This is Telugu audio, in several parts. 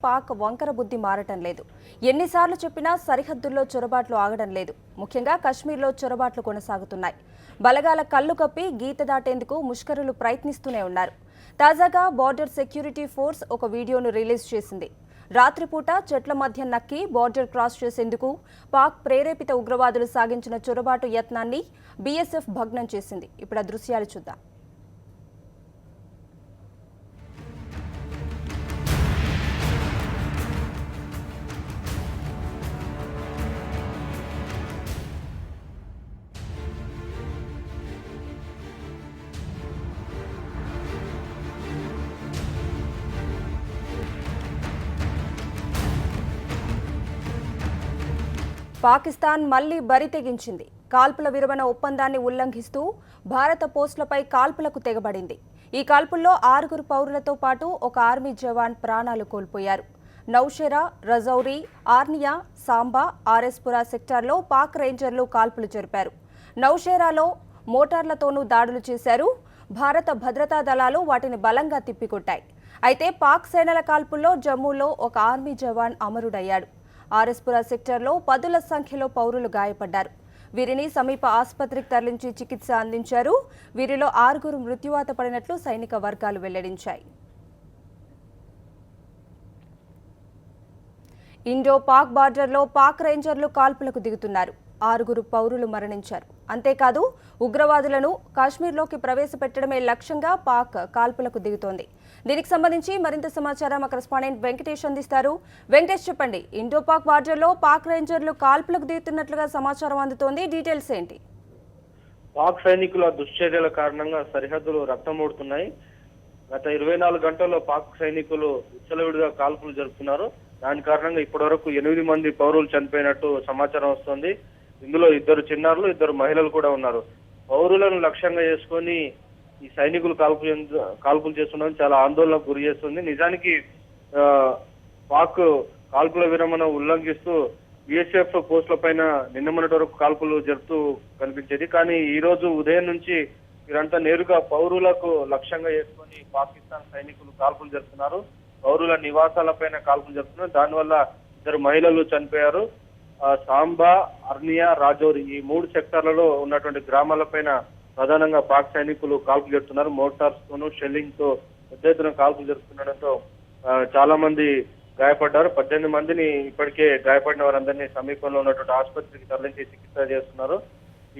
పాక్ వంకర బుద్ధి మారటం లేదు. ఎన్నిసార్లు చెప్పినా సరిహద్దుల్లో చొరబాట్లు ఆగడం లేదు. ముఖ్యంగా కశ్మీర్లో చొరబాట్లు కొనసాగుతున్నాయి. బలగాల కళ్ళు కప్పి గీత దాటేందుకు ముష్కరులు ప్రయత్నిస్తూనే ఉన్నారు. తాజాగా బార్డర్ సెక్యూరిటీ ఫోర్స్ ఒక వీడియోను రిలీజ్ చేసింది. రాత్రిపూట చెట్ల మధ్య నక్కి బార్డర్ క్రాస్ చేసేందుకు పాక్ ప్రేరేపిత ఉగ్రవాదులు సాగించిన చొరబాటు యత్నాన్ని బీఎస్ఎఫ్ భగ్నం చేసింది. ఇప్పుడు ఆ దృశ్యాలు చూద్దాం. పాకిస్తాన్ మళ్లీ బరి తెగించింది. కాల్పుల విరమణ ఒప్పందాన్ని ఉల్లంఘిస్తూ భారత పోస్టులపై కాల్పులకు తెగబడింది. ఈ కాల్పుల్లో 6 పౌరులతో పాటు ఒక ఆర్మీ జవాన్ ప్రాణాలు కోల్పోయారు. నౌషెరా, రజౌరి, ఆర్నియా, సాంబా, ఆర్ఎస్పురా సెక్టార్లో పాక్ రేంజర్లు కాల్పులు జరిపారు. నౌషెరాలో మోటార్లతోనూ దాడులు చేశారు. భారత భద్రతా దళాలు వాటిని బలంగా తిప్పికొట్టాయి. అయితే పాక్ సేనల కాల్పుల్లో జమ్మూలో ఒక ఆర్మీ జవాన్ అమరుడయ్యాడు. ఆర్ఎస్పురా సెక్టార్లో పదుల సంఖ్యలో పౌరులు గాయపడ్డారు. వీరిని సమీప ఆసుపత్రికి తరలించి చికిత్స అందించారు. వీరిలో 6 మృత్యువాత పడినట్లు సైనిక వర్గాలు వెల్లడించాయి. ఇండో పాక్ బార్డర్లో పాక్ రేంజర్లు కాల్పులకు దిగుతున్నారు. 6 పౌరులు మరణించారు. అంతేకాదు ఉగ్రవాదులను కాశ్మీర్లోకి ప్రవేశపెట్టడమే లక్ష్యంగా పాక్ కాల్పులకు దిగుతోంది. దీనికి సంబంధించి మరింత సమాచారం మా కరెస్పాండెంట్ వెంకటేష్ అందిస్తారు. వెంకటేష్, చెప్పండి. ఇండో పాక్ బార్డర్లో పాక్ రేంజర్లు కాల్పులకు దిగుతున్నట్లుగా సమాచారం అందుతోంది. డీటెయిల్స్ ఏంటి? పాక్ సైనికుల దుశ్చర్యల కారణంగా సరిహద్దులు రక్తమూడుతున్నాయి. గత 24 గంటల్లో పాక్ సైనికులు విచ్చలవిడిగా కాల్పులు జరుపుతున్నారు. దాని కారణంగా ఇప్పటివరకు 8 మంది పౌరులు చనిపోయినట్టు సమాచారం వస్తోంది. ఇందులో 2 చిన్నారులు, 2 మహిళలు కూడా ఉన్నారు. పౌరులను లక్ష్యంగా చేసుకొని ఈ సైనికులు కాల్పులు చేస్తున్నారు. చాలా ఆందోళనకు గురి చేస్తుంది. నిజానికి పాక్ కాల్పుల విరమణ ఉల్లంఘిస్తూ బీఎస్ఎఫ్ పోస్టుల పైన నిన్న మొన్నటి వరకు కాల్పులు జరుపుతూ కనిపించేది. కానీ ఈ రోజు ఉదయం నుంచి వీరంతా నేరుగా పౌరులకు లక్ష్యంగా చేసుకొని పాకిస్తాన్ సైనికులు కాల్పులు జరుపుతున్నారు. పౌరుల నివాసాలపైన కాల్పులు జరుపుతున్నారు. దానివల్ల 2 మహిళలు చనిపోయారు. సాంబా, అర్నియా, రాజౌరి ఈ 3 సెక్టార్లలో ఉన్నటువంటి గ్రామాలపైన ప్రధానంగా పాక్ సైనికులు కాల్పులు జరుపుతున్నారు. మోటార్స్ తోనూ షెల్లింగ్ తో పెద్ద ఎత్తున కాల్పులు జరుపుతుండడంతో చాలా మంది గాయపడ్డారు. 18 మందిని ఇప్పటికే గాయపడిన వారందరినీ సమీపంలో ఉన్నటువంటి ఆసుపత్రికి తరలించి చికిత్స చేస్తున్నారు.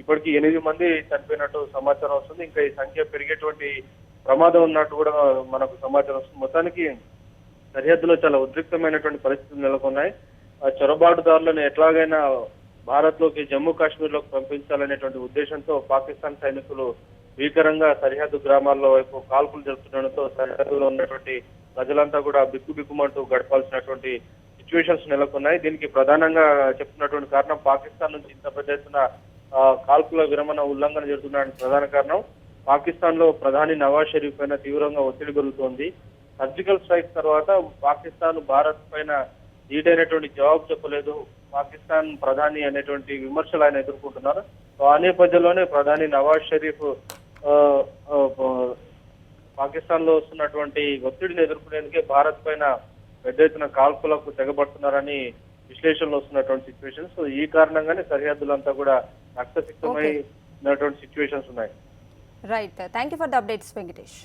ఇప్పటికీ 8 మంది చనిపోయినట్టు సమాచారం వస్తుంది. ఇంకా ఈ సంఖ్య పెరిగేటువంటి ప్రమాదం ఉన్నట్టు కూడా మనకు సమాచారం వస్తుంది. మొత్తానికి సరిహద్దులో చాలా ఉద్రిక్తమైనటువంటి పరిస్థితులు నెలకొన్నాయి. చొరబాటుదారులను ఎట్లాగైనా భారత్ లోకి, జమ్మూ కాశ్మీర్ లోకి పంపించాలనేటువంటి ఉద్దేశంతో పాకిస్తాన్ సైనికులు భీకరంగా సరిహద్దు గ్రామాల్లో వైపు కాల్పులు జరుపుతుండడంతో సరిహద్దులో ఉన్నటువంటి ప్రజలంతా కూడా బిక్కుబిక్కుమంటూ గడపాల్సినటువంటి సిచ్యువేషన్స్ నెలకొన్నాయి. దీనికి ప్రధానంగా చెప్తున్నటువంటి కారణం పాకిస్తాన్ నుంచి ఇంత పెద్ద ఎత్తున కాల్పుల విరమణ ఉల్లంఘన జరుగుతున్న ప్రధాన కారణం పాకిస్తాన్ లో ప్రధాని నవాజ్ షరీఫ్ పైన తీవ్రంగా ఒత్తిడి పెరుగుతోంది. సర్జికల్ స్ట్రైక్స్ తర్వాత పాకిస్తాన్ భారత్ పైన ధీటైనటువంటి జవాబు చెప్పలేదు. పాకిస్తాన్ ప్రధాని అనేటువంటి విమర్శలు ఆయన ఎదుర్కొంటున్నారు. ఆ నేపథ్యంలోనే ప్రధాని నవాజ్ షరీఫ్ పాకిస్తాన్ లో వస్తున్నటువంటి ఒత్తిడిని ఎదుర్కొనేందుకే భారత్ పైన పెద్ద ఎత్తున కాల్పులకు తెగబడుతున్నారని విశ్లేషణలు వస్తున్నటువంటి సిచ్యువేషన్స్. ఈ కారణంగానే సరిహద్దులంతా కూడా రక్తసిక్తమైనటువంటి సిచ్యువేషన్స్ ఉన్నాయి. Right, thank you for the updates Venkatesh.